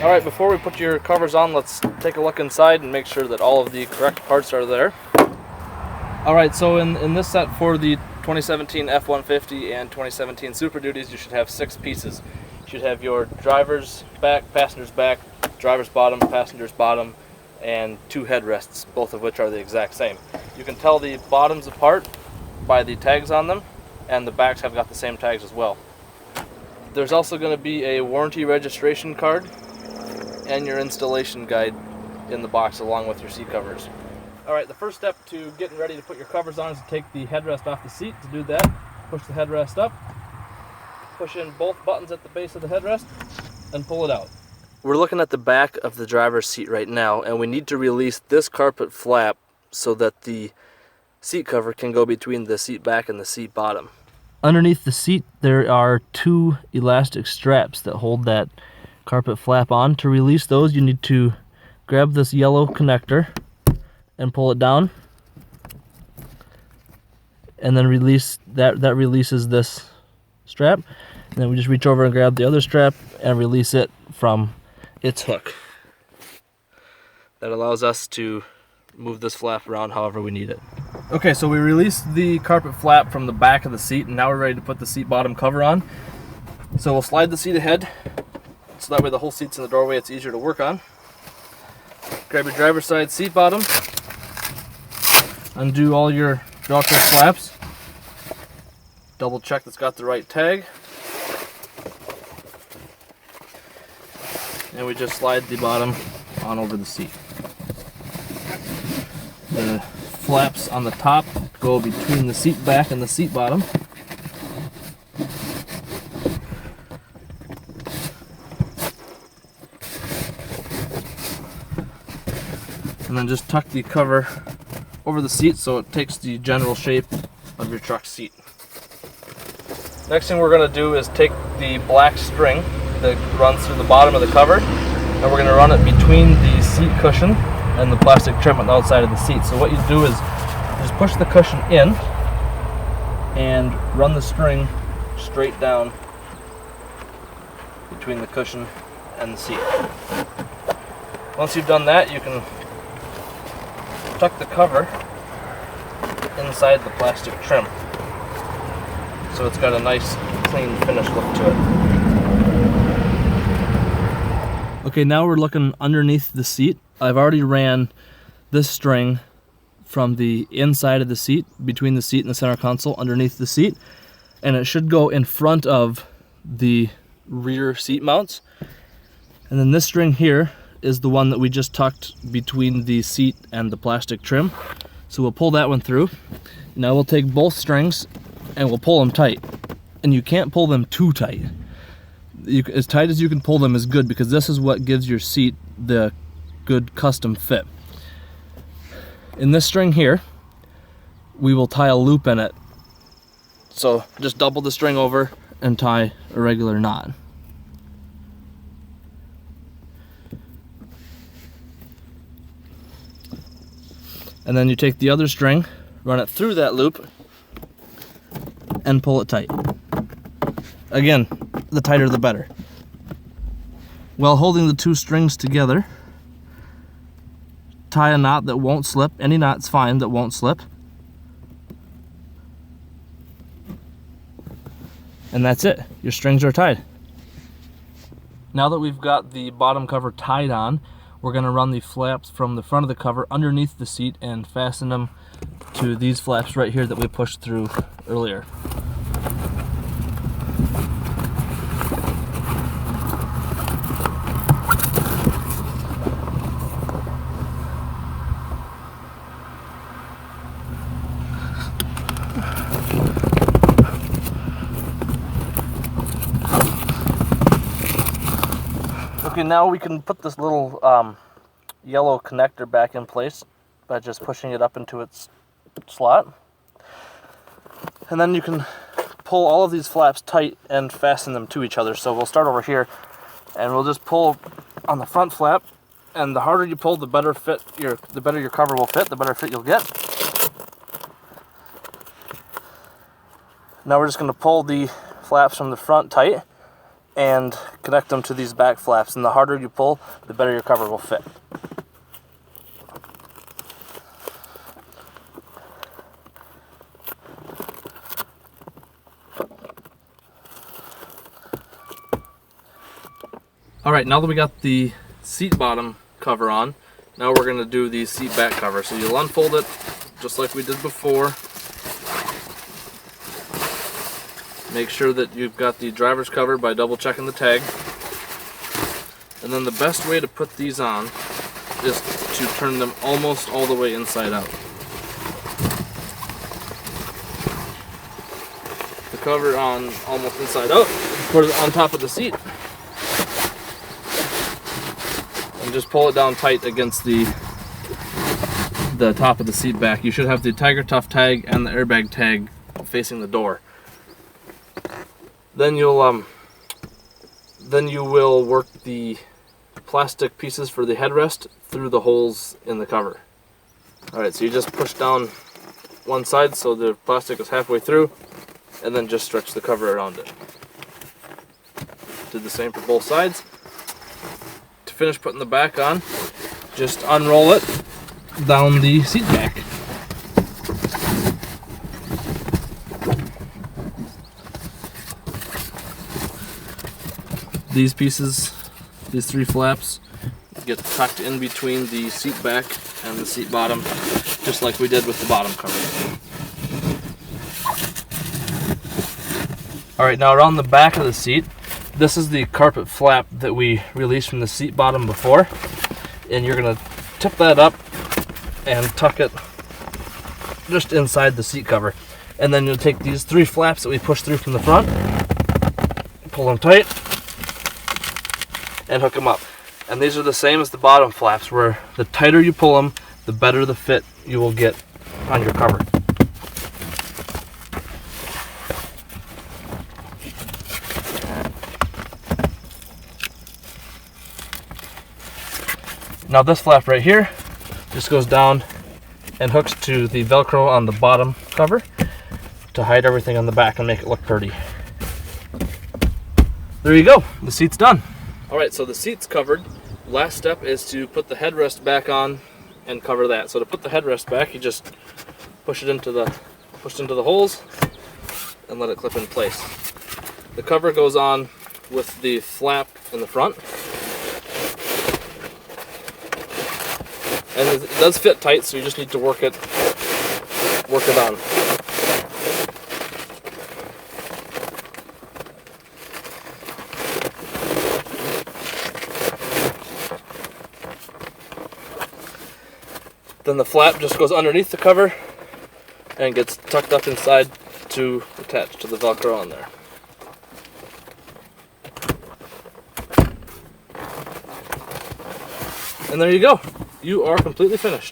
Alright, before we put your covers on, let's take a look inside and make sure that all of the correct parts are there. Alright, so in this set for the 2017 F-150 and 2017 Super Duties, you should have 6 pieces. You should have your driver's back, passenger's back, driver's bottom, passenger's bottom, and 2 headrests, both of which are the exact same. You can tell the bottoms apart by the tags on them, and the backs have got the same tags as well. There's also going to be a warranty registration card and your installation guide in the box along with your seat covers. Alright, the first step to getting ready to put your covers on is to take the headrest off the seat. To do that, push the headrest up, push in both buttons at the base of the headrest, and pull it out. We're looking at the back of the driver's seat right now, and we need to release this carpet flap so that the seat cover can go between the seat back and the seat bottom. Underneath the seat there are 2 elastic straps that hold that carpet flap on. To release those, you need to grab this yellow connector and pull it down, and then release that releases this strap, and then we just reach over and grab the other strap and release it from its hook. That allows us to move this flap around however we need it. Okay, so we released the carpet flap from the back of the seat, and now we're ready to put the seat bottom cover on. So we'll slide the seat ahead, so that way the whole seat's in the doorway, it's easier to work on. Grab your driver's side seat bottom, undo all your Velcro flaps, double check that's got the right tag, and we just slide the bottom on over the seat. The flaps on the top go between the seat back and the seat bottom. And then just tuck the cover over the seat so it takes the general shape of your truck seat. Next thing we're going to do is take the black string that runs through the bottom of the cover, and we're going to run it between the seat cushion and the plastic trim on the outside of the seat. So what you do is just push the cushion in and run the string straight down between the cushion and the seat. Once you've done that, you can tuck the cover inside the plastic trim so it's got a nice clean finished look to it. Okay, now we're looking underneath the seat. I've already ran this string from the inside of the seat, between the seat and the center console, underneath the seat, and it should go in front of the rear seat mounts. And then this string here is the one that we just tucked between the seat and the plastic trim. So we'll pull that one through. Now we'll take both strings and we'll pull them tight. And you can't pull them too tight. As tight as you can pull them is good, because this is what gives your seat the good custom fit. In this string here, we will tie a loop in it. So just double the string over and tie a regular knot. And then you take the other string, run it through that loop, and pull it tight. Again, the tighter the better. While holding the 2 strings together, tie a knot that won't slip. Any knot's fine that won't slip. And that's it. Your strings are tied. Now that we've got the bottom cover tied on, we're going to run the flaps from the front of the cover underneath the seat and fasten them to these flaps right here that we pushed through earlier. Okay, now we can put this little yellow connector back in place by just pushing it up into its slot. And then you can pull all of these flaps tight and fasten them to each other. So we'll start over here, and we'll just pull on the front flap, and the harder you pull, the better your cover will fit, the better fit you'll get. Now we're just going to pull the flaps from the front tight, and connect them to these back flaps. And the harder you pull, the better your cover will fit. Alright, now that we got the seat bottom cover on, now we're going to do the seat back cover. So you'll unfold it just like we did before. Make sure that you've got the driver's cover by double checking the tag. And then the best way to put these on is to turn them almost all the way inside out. The cover on almost inside out, put it on top of the seat. And just pull it down tight against the top of the seat back. You should have the TigerTough tag and the airbag tag facing the door. Then you will work the plastic pieces for the headrest through the holes in the cover. Alright, so you just push down one side so the plastic is halfway through, and then just stretch the cover around it. Do the same for both sides. To finish putting the back on, just unroll it down the seat back. These pieces, these three flaps, get tucked in between the seat back and the seat bottom, just like we did with the bottom cover. Alright, now around the back of the seat, this is the carpet flap that we released from the seat bottom before, and you're going to tip that up and tuck it just inside the seat cover. And then you'll take these three flaps that we pushed through from the front, pull them tight, and hook them up. And these are the same as the bottom flaps, where the tighter you pull them, the better the fit you will get on your cover. Now this flap right here just goes down and hooks to the Velcro on the bottom cover to hide everything on the back and make it look pretty. There you go, the seat's done. Alright, so the seat's covered. Last step is to put the headrest back on and cover that. So to put the headrest back, you just push it into the holes and let it clip in place. The cover goes on with the flap in the front. And it does fit tight, so you just need to work it on. Then the flap just goes underneath the cover and gets tucked up inside to attach to the Velcro on there. And there you go. You are completely finished.